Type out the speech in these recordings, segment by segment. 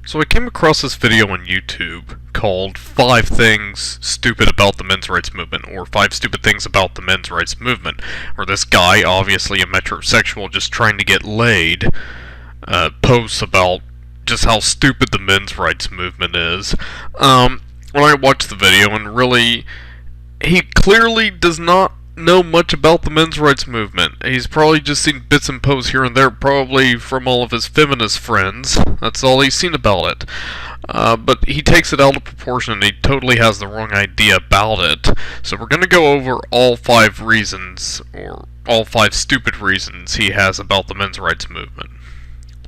So I came across this video on YouTube called 5 Things Stupid About the Men's Rights Movement, or 5 Stupid Things About the Men's Rights Movement, where this guy, obviously a metrosexual just trying to get laid, posts about just how stupid the men's rights movement is. When I watched the video, and really, he clearly does not know much about the men's rights movement. He's probably just seen bits and posts here and there, probably from all of his feminist friends. That's all he's seen about it. But he takes it out of proportion, and he totally has the wrong idea about it. So we're going to go over all 5 reasons, or all 5 stupid reasons he has about the men's rights movement.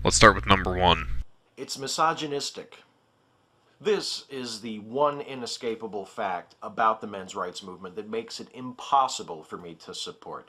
Let's start with number 1. It's misogynistic. This is the one inescapable fact about the men's rights movement that makes it impossible for me to support.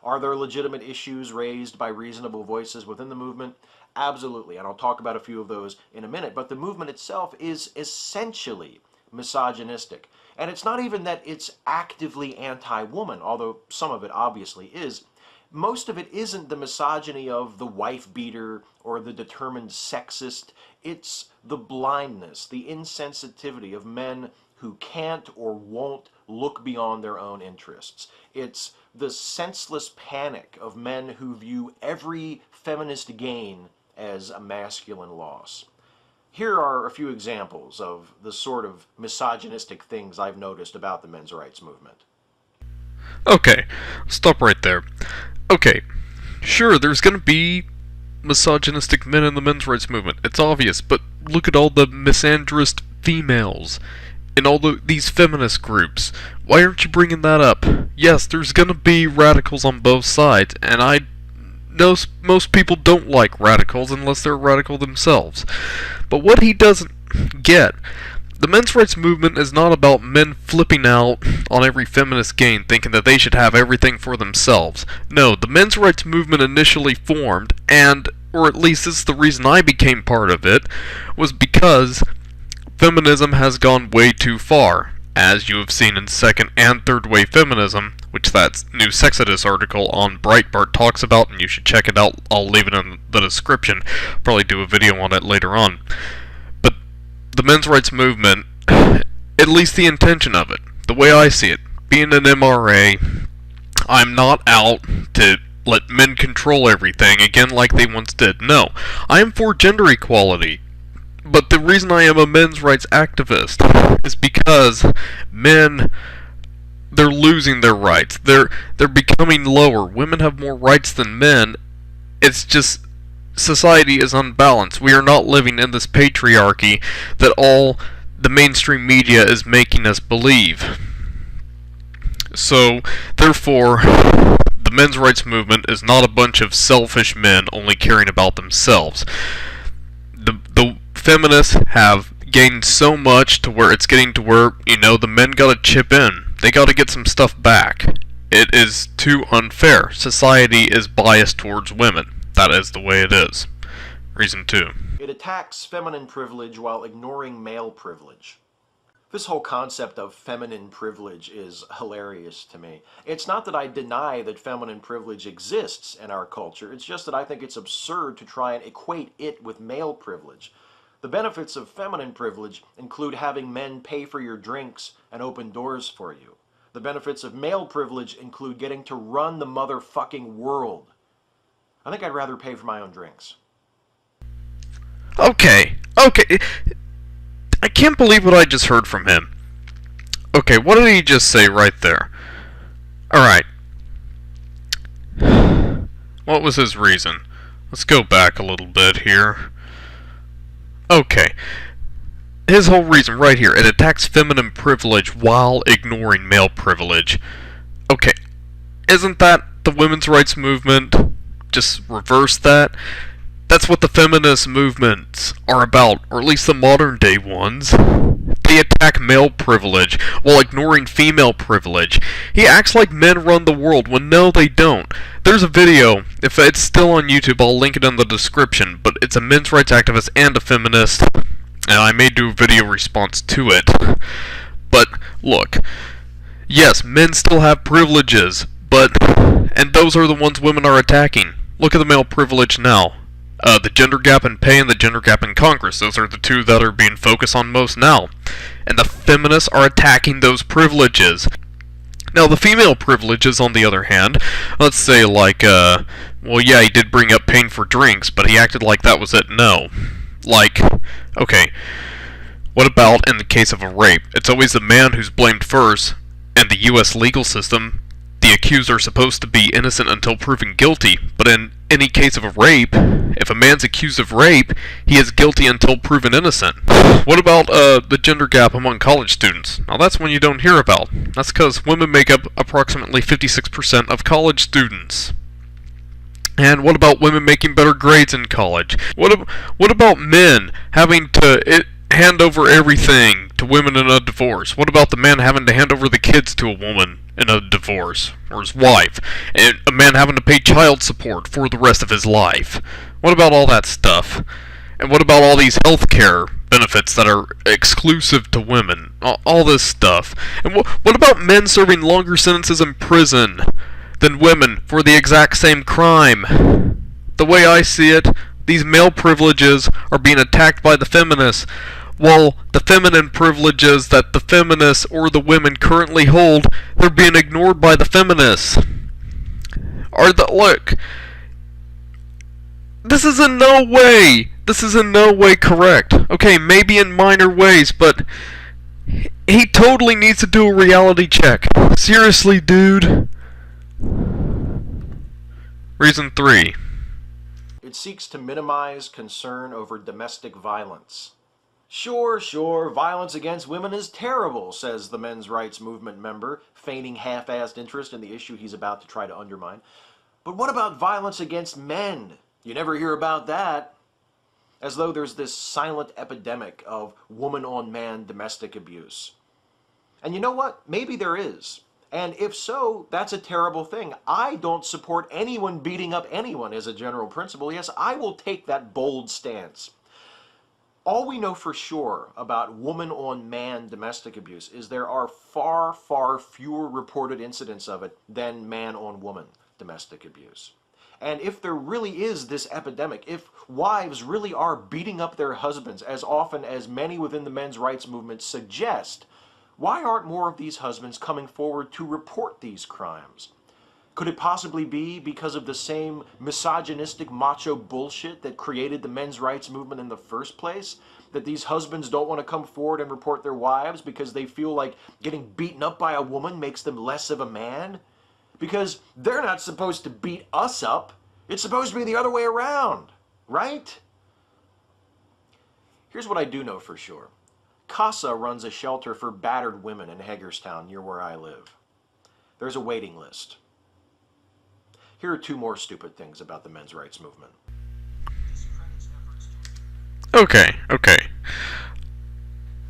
Are there legitimate issues raised by reasonable voices within the movement? Absolutely, and I'll talk about a few of those in a minute, but the movement itself is essentially misogynistic. And it's not even that it's actively anti-woman, although some of it obviously is. Most of it isn't the misogyny of the wife-beater or the determined sexist. It's the blindness, the insensitivity of men who can't or won't look beyond their own interests. It's the senseless panic of men who view every feminist gain as a masculine loss. Here are a few examples of the sort of misogynistic things I've noticed about the men's rights movement. Okay, stop right there. Okay, sure, there's gonna be misogynistic men in the men's rights movement. It's obvious, but look at all the misandrist females in all these feminist groups. Why aren't you bringing that up? Yes, there's gonna be radicals on both sides, and I know most people don't like radicals unless they're radical themselves. But what he doesn't get, the men's rights movement is not about men flipping out on every feminist gain, thinking that they should have everything for themselves. No, the men's rights movement initially formed, or at least this is the reason I became part of it, was because feminism has gone way too far, as you have seen in second and third wave feminism, which that new Sexodus article on Breitbart talks about, and you should check it out. I'll leave it in the description. Probably do a video on it later on. But the men's rights movement, at least the intention of it, the way I see it, being an MRA, I'm not out to let men control everything again like they once did. No, I am for gender equality. But the reason I am a men's rights activist is because men, they're losing their rights. They're becoming lower. Women have more rights than men. It's just society is unbalanced. We are not living in this patriarchy that all the mainstream media is making us believe. So, therefore, the men's rights movement is not a bunch of selfish men only caring about themselves. The feminists have gained so much to where it's getting to where, the men gotta chip in. They gotta get some stuff back. It is too unfair. Society is biased towards women. That is the way it is. Reason 2. It attacks feminine privilege while ignoring male privilege. This whole concept of feminine privilege is hilarious to me. It's not that I deny that feminine privilege exists in our culture, it's just that I think it's absurd to try and equate it with male privilege. The benefits of feminine privilege include having men pay for your drinks and open doors for you. The benefits of male privilege include getting to run the motherfucking world. I think I'd rather pay for my own drinks. Okay. I can't believe what I just heard from him. Okay, what did he just say right there? Alright. What was his reason? Let's go back a little bit here. Okay. His whole reason right here, it attacks feminine privilege while ignoring male privilege. Okay. Isn't that the women's rights movement? Just reverse that? That's what the feminist movements are about, or at least the modern day ones. They attack male privilege while ignoring female privilege. He acts like men run the world when no they don't. There's a video, if it's still on YouTube, I'll link it in the description, but it's a men's rights activist and a feminist, and I may do a video response to it. But, look, yes, men still have privileges, and those are the ones women are attacking. Look at the male privilege now. The gender gap in pay and the gender gap in Congress. Those are the two that are being focused on most now. And the feminists are attacking those privileges. Now, the female privileges, on the other hand, let's say, like, well, yeah, he did bring up paying for drinks, but he acted like that was it. No. Like, okay, what about in the case of a rape? It's always the man who's blamed first, and the U.S. legal system, the accused are supposed to be innocent until proven guilty, but in any case of a rape, if a man's accused of rape, he is guilty until proven innocent. What about the gender gap among college students? Now that's one you don't hear about. That's because women make up approximately 56% of college students. And what about women making better grades in college? What about men having to hand over everything to women in a divorce? What about the man having to hand over the kids to a woman in a divorce, or his wife, and a man having to pay child support for the rest of his life? What about all that stuff? And what about all these healthcare benefits that are exclusive to women? All this stuff. And what about men serving longer sentences in prison than women for the exact same crime? The way I see it, these male privileges are being attacked by the feminists, while the feminine privileges that the feminists or the women currently hold, they're being ignored by the feminists. Look, this is in no way correct. Okay, maybe in minor ways, but he totally needs to do a reality check. Seriously, dude. Reason 3. It seeks to minimize concern over domestic violence. Sure, violence against women is terrible, says the men's rights movement member, feigning half-assed interest in the issue he's about to try to undermine. But what about violence against men? You never hear about that. As though there's this silent epidemic of woman-on-man domestic abuse. And you know what? Maybe there is. And if so, that's a terrible thing. I don't support anyone beating up anyone as a general principle. Yes, I will take that bold stance. All we know for sure about woman-on-man domestic abuse is there are far, far fewer reported incidents of it than man-on-woman domestic abuse. And if there really is this epidemic, if wives really are beating up their husbands as often as many within the men's rights movement suggest, why aren't more of these husbands coming forward to report these crimes? Could it possibly be because of the same misogynistic macho bullshit that created the men's rights movement in the first place? That these husbands don't want to come forward and report their wives because they feel like getting beaten up by a woman makes them less of a man? Because they're not supposed to beat us up. It's supposed to be the other way around, right? Here's what I do know for sure. CASA runs a shelter for battered women in Hagerstown, near where I live. There's a waiting list. Here are 2 more stupid things about the men's rights movement. Okay.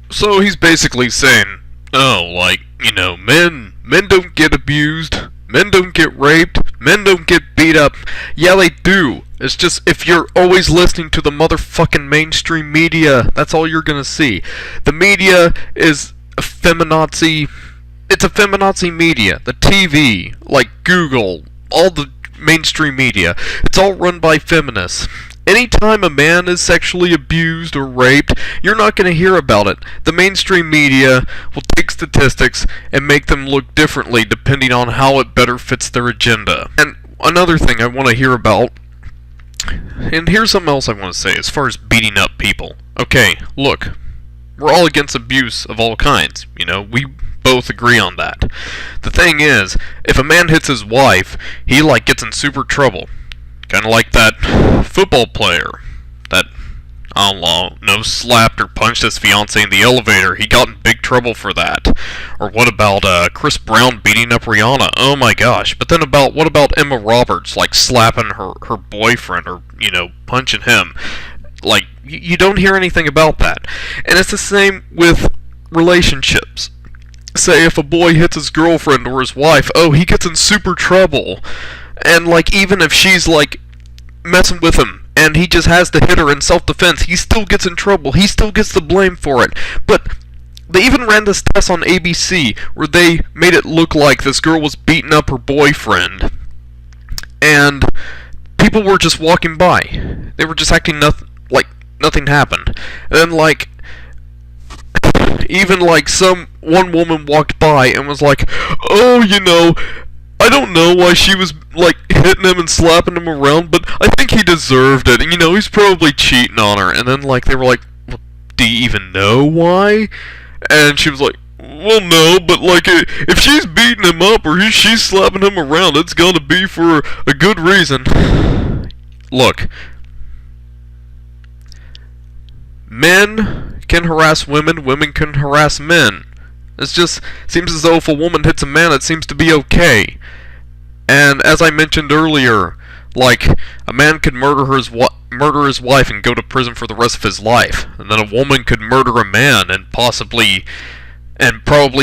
So he's basically saying, oh, like, you know, men don't get abused, men don't get raped, men don't get beat up. Yeah, they do. It's just, if you're always listening to the motherfucking mainstream media, that's all you're gonna see. The media is a feminazi. It's a feminazi media. The TV, like Google, all the mainstream media, it's all run by feminists. Anytime a man is sexually abused or raped, you're not going to hear about it. The mainstream media will take statistics and make them look differently depending on how it better fits their agenda. And another thing I want to hear about, and here's something else I want to say as far as beating up people. Okay, look, we're all against abuse of all kinds. You know, we both agree on that. The thing is, if a man hits his wife, he gets in super trouble. Kind of like that football player that, I don't know, slapped or punched his fiancée in the elevator. He got in big trouble for that. Or what about Chris Brown beating up Rihanna? Oh my gosh. But then what about Emma Roberts, slapping her boyfriend or, punching him? You don't hear anything about that. And it's the same with relationships. Say if a boy hits his girlfriend or his wife, oh, he gets in super trouble. And even if she's messing with him and he just has to hit her in self-defense, he still gets in trouble. He still gets the blame for it. But they even ran this test on ABC where they made it look like this girl was beating up her boyfriend. And people were just walking by. They were just acting like nothing happened. And then, like, even, like, one woman walked by and was like, oh, I don't know why she was, like, hitting him and slapping him around, but I think he deserved it. And, he's probably cheating on her. And then, like, they were like, well, do you even know why? And she was like, well, no, but, like, if she's beating him up or she's slapping him around, it's gonna be for a good reason. Look. Men can harass women, women can harass men. It just seems as though if a woman hits a man, it seems to be okay. And as I mentioned earlier, like, a man could murder his wife and go to prison for the rest of his life. And then a woman could murder a man and probably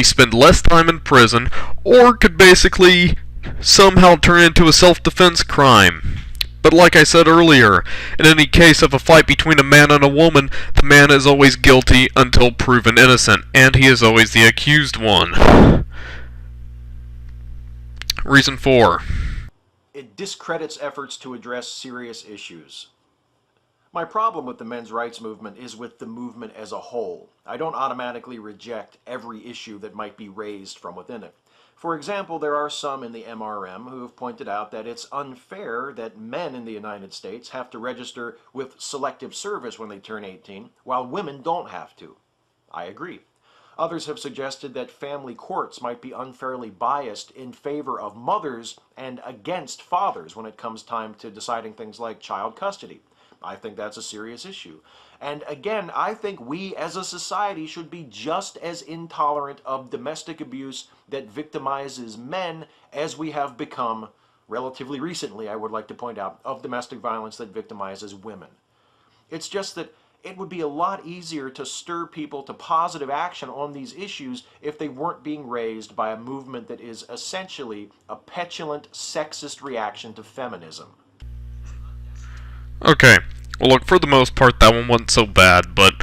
spend less time in prison, or could basically somehow turn into a self-defense crime. But like I said earlier, in any case of a fight between a man and a woman, the man is always guilty until proven innocent, and he is always the accused one. Reason 4. It discredits efforts to address serious issues. My problem with the men's rights movement is with the movement as a whole. I don't automatically reject every issue that might be raised from within it. For example, there are some in the MRM who have pointed out that it's unfair that men in the United States have to register with selective service when they turn 18, while women don't have to. I agree. Others have suggested that family courts might be unfairly biased in favor of mothers and against fathers when it comes time to deciding things like child custody. I think that's a serious issue. And again, I think we as a society should be just as intolerant of domestic abuse that victimizes men as we have become, relatively recently, I would like to point out, of domestic violence that victimizes women. It's just that it would be a lot easier to stir people to positive action on these issues if they weren't being raised by a movement that is essentially a petulant, sexist reaction to feminism. Okay, well look, for the most part that one wasn't so bad, but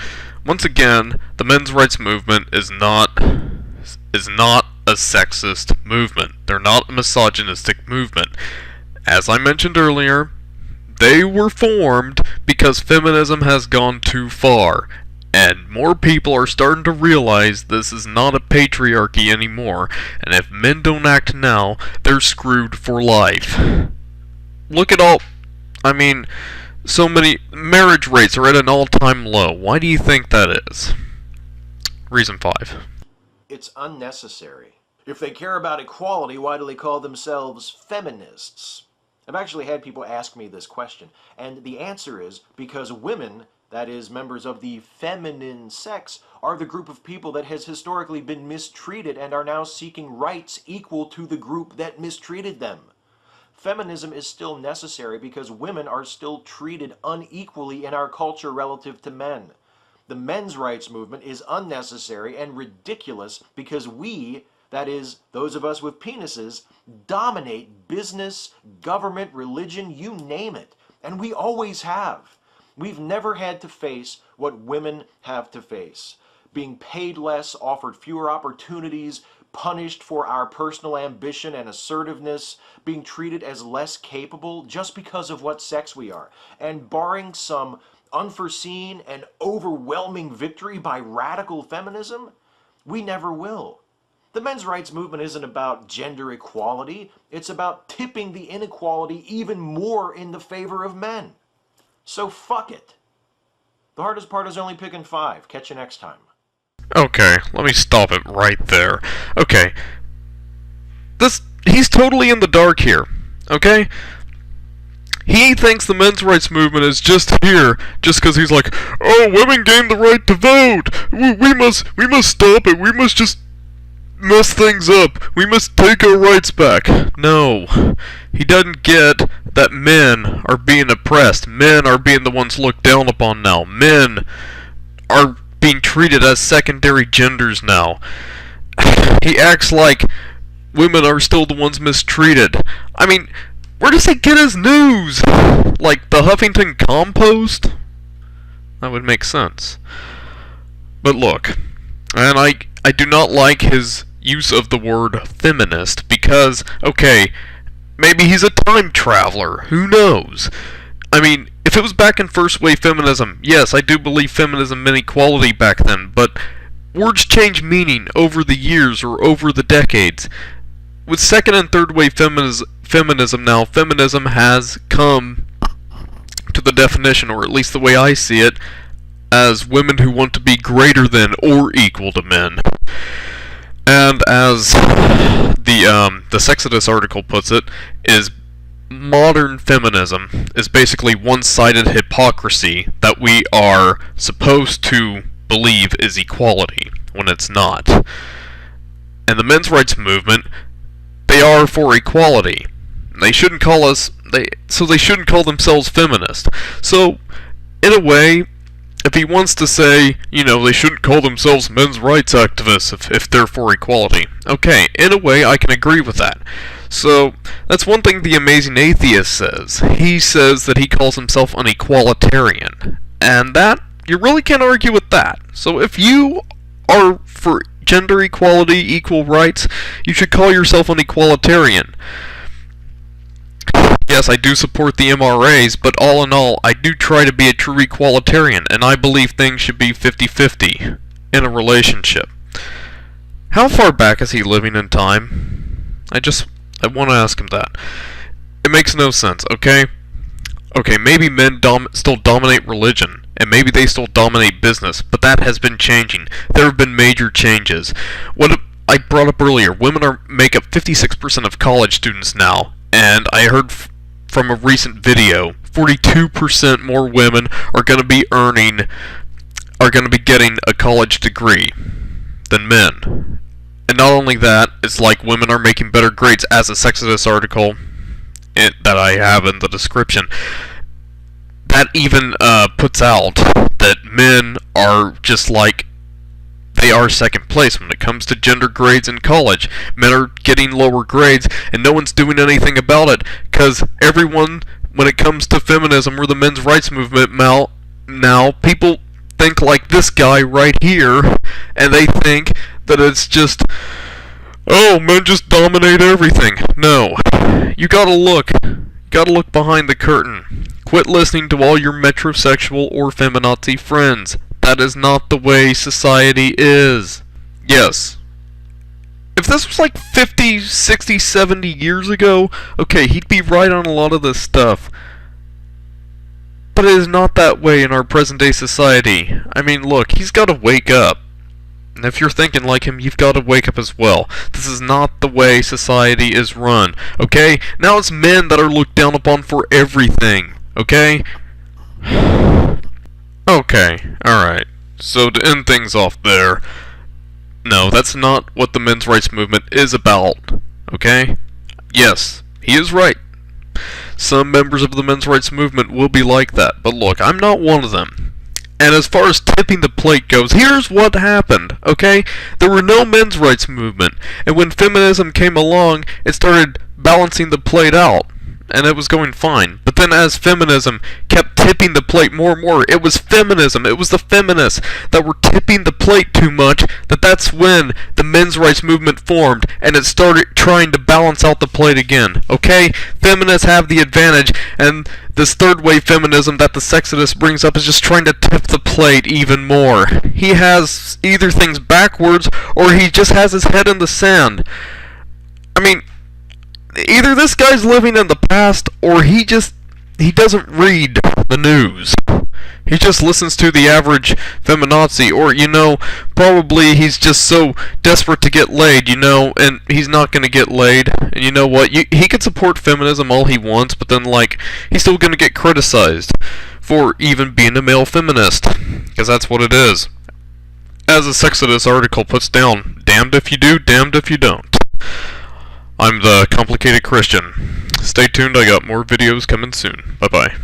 once again, the men's rights movement is not a sexist movement. They're not a misogynistic movement. As I mentioned earlier, they were formed because feminism has gone too far, and more people are starting to realize this is not a patriarchy anymore, and if men don't act now, they're screwed for life. Look at so many marriage rates are at an all-time low. Why do you think that is? Reason 5. It's unnecessary. If they care about equality, why do they call themselves feminists? I've actually had people ask me this question, and the answer is because women, that is, members of the feminine sex, are the group of people that has historically been mistreated and are now seeking rights equal to the group that mistreated them. Feminism is still necessary because women are still treated unequally in our culture relative to men. The men's rights movement is unnecessary and ridiculous because we, that is, those of us with penises, dominate business, government, religion, you name it. And we always have. We've never had to face what women have to face. Being paid less, offered fewer opportunities, punished for our personal ambition and assertiveness, being treated as less capable just because of what sex we are. And barring some unforeseen and overwhelming victory by radical feminism, we never will. The men's rights movement isn't about gender equality, it's about tipping the inequality even more in the favor of men. So fuck it. The hardest part is only picking 5. Catch you next time. Okay, let me stop it right there. Okay. He's totally in the dark here. Okay? He thinks the men's rights movement is just here just because he's like, oh, women gained the right to vote. We must stop it. We must just mess things up. We must take our rights back. No. He doesn't get that men are being oppressed. Men are being the ones looked down upon now. Men are being treated as secondary genders now. He acts like women are still the ones mistreated. I mean, where does he get his news? Like the Huffington Compost? That would make sense. But look, and I do not like his use of the word feminist because, okay, maybe he's a time traveler. Who knows? I mean, if it was back in first wave feminism, yes, I do believe feminism meant equality back then, but words change meaning over the years or over the decades. With second and third wave feminism now, feminism has come to the definition, or at least the way I see it, as women who want to be greater than or equal to men. And as the Sexodus article puts it, is modern feminism is basically one-sided hypocrisy that we are supposed to believe is equality when it's not. And the men's rights movement, they are for equality. They shouldn't call they shouldn't call themselves feminist. So, in a way, if he wants to say, they shouldn't call themselves men's rights activists if they're for equality. Okay, in a way, I can agree with that. So, that's one thing the Amazing Atheist says. He says that he calls himself an equalitarian. And that, you really can't argue with that. So if you are for gender equality, equal rights, you should call yourself an equalitarian. Yes, I do support the MRAs, but all in all, I do try to be a true equalitarian, and I believe things should be 50-50 in a relationship. How far back is he living in time? I want to ask him that. It makes no sense, okay? Okay, maybe men still dominate religion, and maybe they still dominate business, but that has been changing. There have been major changes. What I brought up earlier, women make up 56% of college students now, and I heard from a recent video, 42% more women are going to be getting a college degree than men. And not only that, it's like women are making better grades, as a Sexodus article that I have in the description, that even puts out that men are just like, they are second place when it comes to gender grades in college. Men are getting lower grades, and no one's doing anything about it, because everyone, when it comes to feminism or the men's rights movement now, people think like this guy right here, and they think that it's just, oh, men just dominate everything. No. You gotta look behind the curtain. Quit listening to all your metrosexual or feminazi friends. That is not the way society is. Yes. If this was like 50, 60, 70 years ago, okay, he'd be right on a lot of this stuff. But it is not that way in our present-day society. I mean, look, he's got to wake up. And if you're thinking like him, you've got to wake up as well. This is not the way society is run, okay? Now it's men that are looked down upon for everything, okay? Okay, alright. So to end things off there, no, that's not what the men's rights movement is about, okay? Yes, he is right. Some members of the men's rights movement will be like that, but look, I'm not one of them. And as far as tipping the plate goes, here's what happened, okay? There were no men's rights movement, and when feminism came along, it started balancing the plate out, and it was going fine. But then as feminism kept tipping the plate more and more, it was feminism, it was the feminists that were tipping the plate too much, that's when the men's rights movement formed, and it started trying to balance out the plate again, okay? Feminists have the advantage, and this third wave feminism that the Sexodus brings up is just trying to tip the plate even more. He has either things backwards, or he just has his head in the sand. I mean, either this guy's living in the past, or he doesn't read the news. He just listens to the average feminazi, or, probably he's just so desperate to get laid, and he's not gonna get laid. And you know what? He can support feminism all he wants, but then, he's still gonna get criticized for even being a male feminist, because that's what it is. As the Sexodus article puts down, damned if you do, damned if you don't. I'm the Complicated Christian. Stay tuned, I got more videos coming soon. Bye-bye.